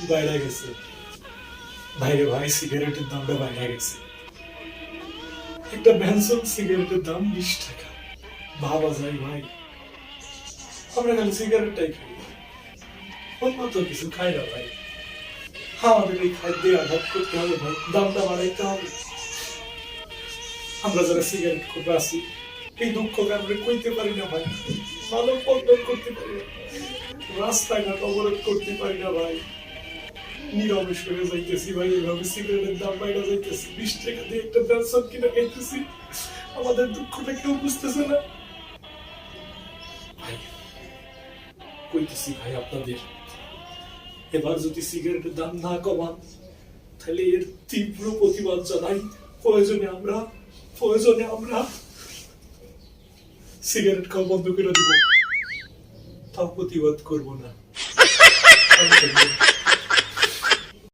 বাইরে গেছে। বাইরে ভাই সিগারেটের দামটা বাইরে গেছে। একটা ব্যানসন সিগারেটের দাম 20 টাকা। ভাবা যায় ভাই, আমরা খালি সিগারেটটাই খাই, অন্য তো কিছু খাই না ভাই। আমাদের এই খাদ্যে আঘাত করতে হবে ভাই, দামটা বাড়াইতে হবে। আমরা যারা সিগারেট করে আছি, এই দুঃখকে আমরা কইতে পারি না ভাই, মানব বন্ধন করতে পারি না, রাস্তাঘাট অবরোধ করতে পারি না ভাই, নীরবে সরে যাইতেছি ভাই। এভাবে সিগারেটের দাম বাইরে যাইতেছি, 20 টাকা দিয়ে একটা ব্যানসন কিনে খাইতেছি, আমাদের দুঃখটা কেউ বুঝতেছে না ভাই। কইতেছি ভাই আপনাদের, এবার যদি সিগারেটের দাম না কমান, তাহলে এর তীব্র প্রতিবাদ জানাই। প্রয়োজনে আমরা সিগারেট খাওয়া বন্ধ করে দিব, তাও প্রতিবাদ করবো না।